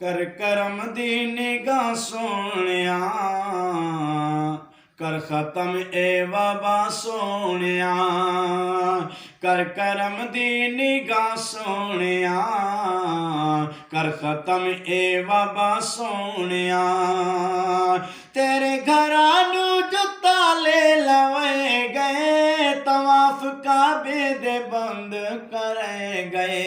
कर करम दी निगाह सोनिया, कर खत्म ए बाबा सोनिया। कर करम दी निगाह सोनिया, कर खत्म ए बाबा सोनिया। तेरे घरा नू जुत्ता ले लवे गए, तवाफ काबे दे बंद करे गए।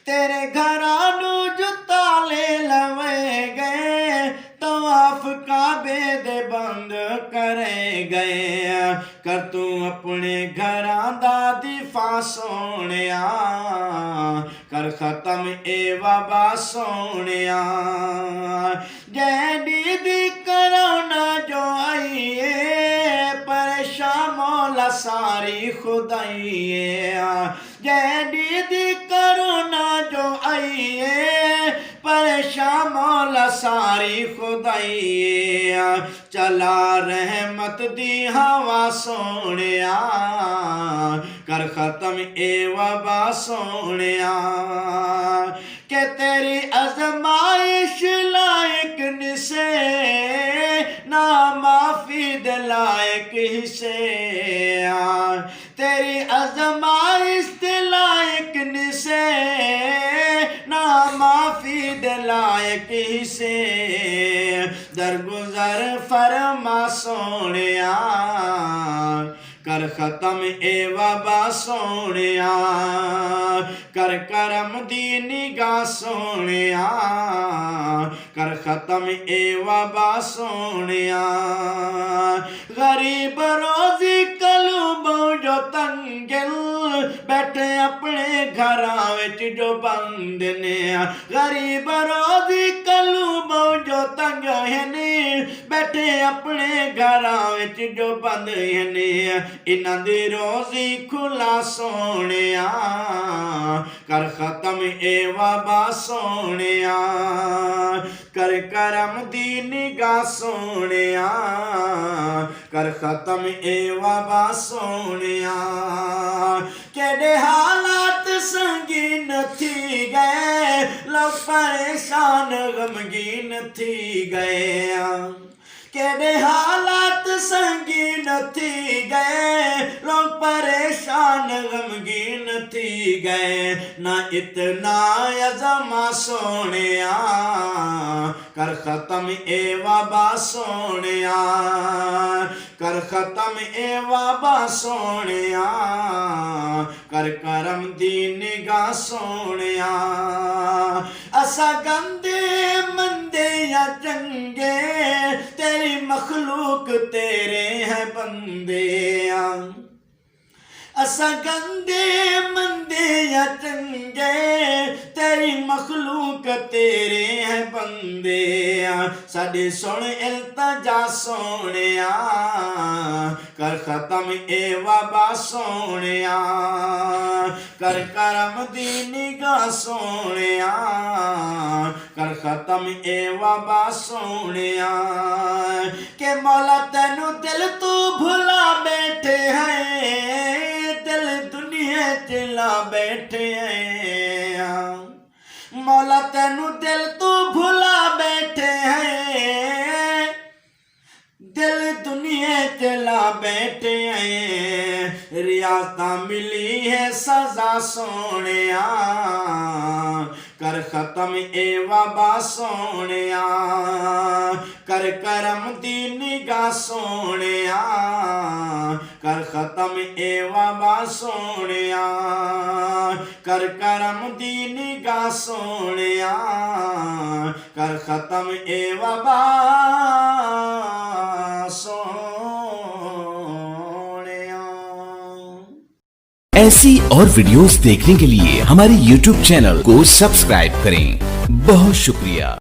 तेरे घरा नू जुत्ता ले लवे गए, तवाफ काबे दे बंद करे गए। कर तू अपने घरां दा दिफा सोनिया, कर खत्म ए बाबा सोनिया। जैडी दी करोना जो आई है, परेशान मौला सारी खुदाई। जैडी दी करोना जो आई है, परेशान मौला सारी खुदाई। चला रहमत दी हवा सोनिया, कर खत्म ए वबा सोनिया। के तेरी अजमाइश लायक निसे, ना माफी दे लायक हिसे। तेरी अजमाइश दे लायक निसे, ना माफी दे लायक हिसे। दरगुजर फरमा सोनिया, कर खत्म ए वबा सोनिया। कर करम दी निगाह सोनिया, कर खत्म ए वबा सोनिया। गरीब रोजी कलू जो तंगिल, बैठे अपने घरां विच जो बंद ने। गरीब रोजी कलू जो तंग ने, बैठे अपने घरां विच जो बंद ने। इन्हां दी रोजी खुला सोनिया, कर खत्म ए वबा सोनिया। कर करम दी निगाह सोनिया, कर खत्म ए वबा सोनिया। केड़े हालात संगीन थी गए, लोग परेशान गमगीन थी गए। केड़े हालात संगीन थी गए, लोग परेशान गमगीन थी गए। ना इतना अज़मा सोनिया, कर खत्म ए वबा सोनिया। कर खत्म ए वबा सोनिया, कर करम दी निगाह सोनिया। असा गंदे मंदे या चंगे, तेरी मखलूक तेरे हैं बंदे। असा गंदे मंदे या चंगे, तेरी मखलूक तेरे हैं बंदे। साडी सुन इल्तजा सोनिया, कर खत्म ए वबा सोनिया। कर करम दी निगाह सोनिया, कर खत्म ए वबा सोनिया। के मौला तेनू दिल तू भुला बैठे हैं, दिल दुनिया चला बैठे हैं। मौला तेनू दिल तू भुला बैठे हैं, दिल दुनिया चला बैठे हैं। रियासत मिली है सजा सोनिया, कर खत्म ए वबा सोनिया। कर करम दी निगाह सोनिया, कर खत्म ए वबा सोनिया। कर करम दी निगाह सोनिया, कर खत्म ए वबा सोनिया। ऐसी और वीडियोस देखने के लिए हमारे YouTube चैनल को सब्सक्राइब करें। बहुत शुक्रिया।